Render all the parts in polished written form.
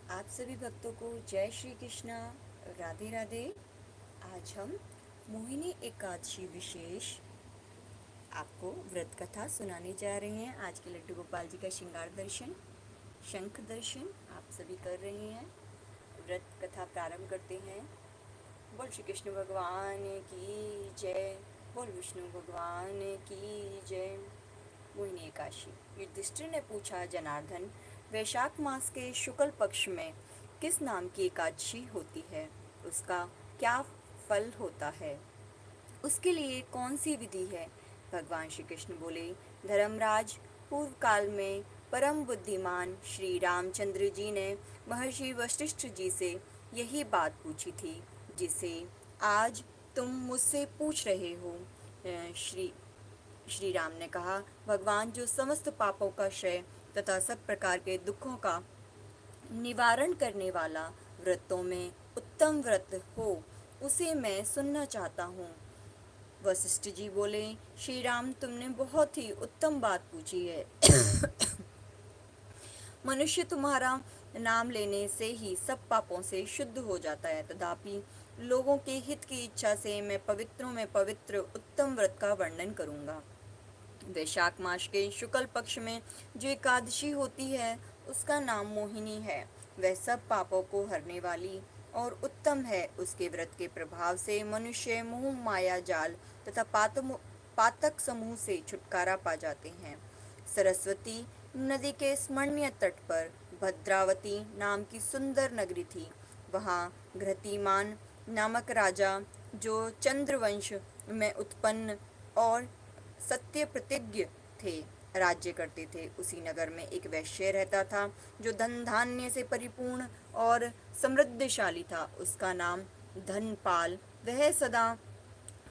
आप सभी भक्तों को जय श्री कृष्णा, राधे राधे। आज हम मोहिनी एकादशी विशेष आपको व्रत कथा सुनाने जा रहे हैं। आज के लड्डू गोपाल जी का श्रृंगार दर्शन, शंख दर्शन आप सभी कर रहे हैं। व्रत कथा प्रारंभ करते हैं। बोल श्री कृष्ण भगवान की जय, बोल विष्णु भगवान की जय। मोहिनी एकादशी। युधिष्ठिर ने पूछा, जनार्दन, वैशाख मास के शुक्ल पक्ष में किस नाम की एकादशी होती है? उसका क्या फल होता है? उसके लिए कौन सी विधि है? भगवान श्री कृष्ण बोले, धर्मराज, पूर्व काल में परम बुद्धिमान श्री रामचंद्र जी ने महर्षि वशिष्ठ जी से यही बात पूछी थी जिसे आज तुम मुझसे पूछ रहे हो। श्री श्री राम ने कहा, भगवान जो समस्त पापों का क्षय तथा सब प्रकार के दुखों का निवारण करने वाला व्रतों में उत्तम व्रत हो, उसे मैं सुनना चाहता हूँ। वशिष्ठ जी बोले, श्री राम, तुमने बहुत ही उत्तम बात पूछी है। मनुष्य तुम्हारा नाम लेने से ही सब पापों से शुद्ध हो जाता है, तथापि लोगों के हित की इच्छा से मैं पवित्रों में पवित्र उत्तम व्रत का वर्णन करूंगा। वैशाख मास के शुक्ल पक्ष में जो एकादशी होती है उसका नाम मोहिनी है। वह सब पापों को हरने वाली और उत्तम है। उसके व्रत के प्रभाव से मनुष्य मोह माया जाल तथा पातक समूह से छुटकारा पा जाते हैं। सरस्वती नदी के स्मरणीय तट पर भद्रावती नाम की सुंदर नगरी थी। वहाँ घृतिमान नामक राजा, जो चंद्रवंश में उत्पन्न और सत्य प्रतिज्ञ थे, राज्य करते थे। उसी नगर में एक वैश्य रहता था जो धन धान्य से परिपूर्ण और समृद्धशाली था। उसका नाम धनपाल। वह सदा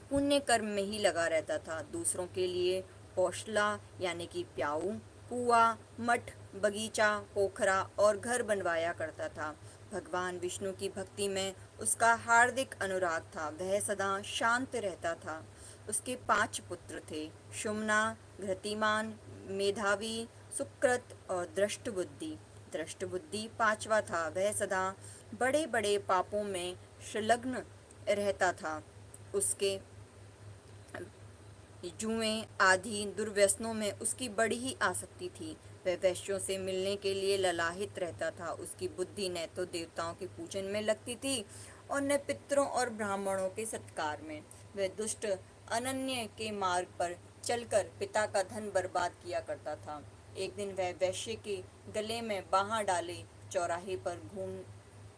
पुण्य कर्म में ही लगा रहता था। दूसरों के लिए पौशला यानी कि प्याऊ, कुआ, मठ, बगीचा, पोखरा और घर बनवाया करता था। भगवान विष्णु की भक्ति में उसका हार्दिक अनुराग था। वह सदा शांत रहता था। उसके 5 पुत्र थे, शुम्ना, घृतिमान, मेधावी, सुकृत और दृष्टबुद्धि। दृष्टबुद्धि 5वां था। वह सदा बड़े बड़े पापों में संलग्न रहता था। उसके जुएं आदि दुर्व्यसनों में उसकी बड़ी ही आसक्ति थी। वह वैश्यों से मिलने के लिए ललाहित रहता था। उसकी बुद्धि न तो देवताओं के पूजन में लगती थी और न पितरों और ब्राह्मणों के सत्कार में। वह दुष्ट अनन्य के मार्ग पर चलकर पिता का धन बर्बाद किया करता था। एक दिन वह वैश्य के गले में बाँह डाले चौराहे पर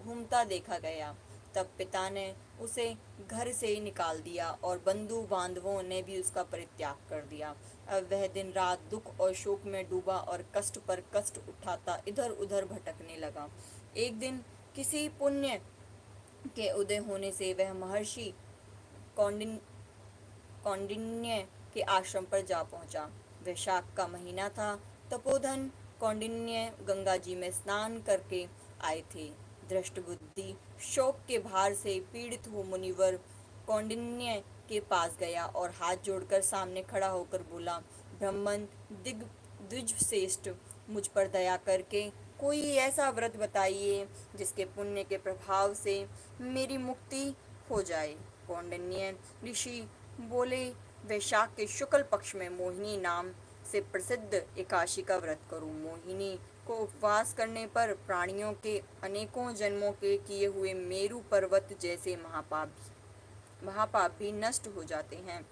घूमता देखा गया। तब पिता ने उसे घर से निकाल दिया और बंधु बांधवों ने भी उसका परित्याग कर दिया। अब वह दिन रात दुख और शोक में डूबा और कष्ट पर कष्ट उठाता इधर उधर भटकने लगा। एक दिन किसी पुण्य के उदय होने से वह महर्षि कौंडिन कौंडिन्य के आश्रम पर जा पहुंचा। वैशाख का महीना था। तपोधन कौंडिन्य गंगा जी में स्नान करके आए थे। दृष्टबुद्धि शोक के भार से पीड़ित हो मुनिवर कौंडिन्य के पास गया और हाथ जोड़कर सामने खड़ा होकर बोला, ब्राह्मण द्विजश्रेष्ठ, मुझ पर दया करके कोई ऐसा व्रत बताइए जिसके पुण्य के प्रभाव से मेरी मुक्ति हो जाए। कौंडिन्य ऋषि बोले, वैशाख के शुक्ल पक्ष में मोहिनी नाम से प्रसिद्ध एकादशी का व्रत करूं। मोहिनी को उपवास करने पर प्राणियों के अनेकों जन्मों के किए हुए मेरु पर्वत जैसे महापाप भी नष्ट हो जाते हैं।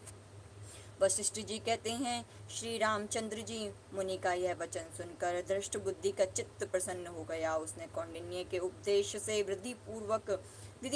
वशिष्ठ जी कहते हैं, श्री रामचंद्र जी, मुनि का यह वचन सुनकर दृष्ट बुद्धि का चित्त प्रसन्न हो गया। उसने कौंडिन्य के उपदेश से विधि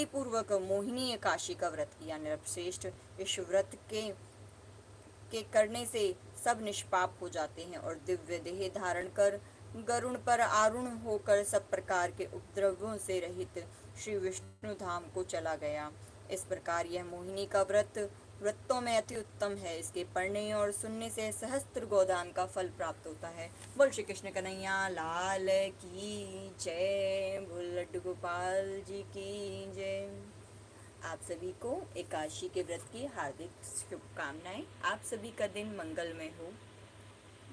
पूर्वक मोहिनी एकादशी का व्रत किया। नृपश्रेष्ठ, इस व्रत के करने से सब निष्पाप हो जाते हैं और दिव्य देह धारण कर गरुण पर आरूढ़ होकर सब प्रकार के उपद्रवों से रहित श्री विष्णु धाम को चला गया। इस प्रकार यह मोहिनी का व्रत व्रतों में अति उत्तम है। इसके पढ़ने और सुनने से सहस्त्र गोदान का फल प्राप्त होता है। बोल श्री कृष्ण कन्हैया लाल की जय। बोल लड्डू गोपाल जी की जय। आप सभी को एकादशी के व्रत की हार्दिक शुभकामनाएं। आप सभी का दिन मंगलमय हो।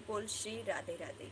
बोल श्री राधे राधे।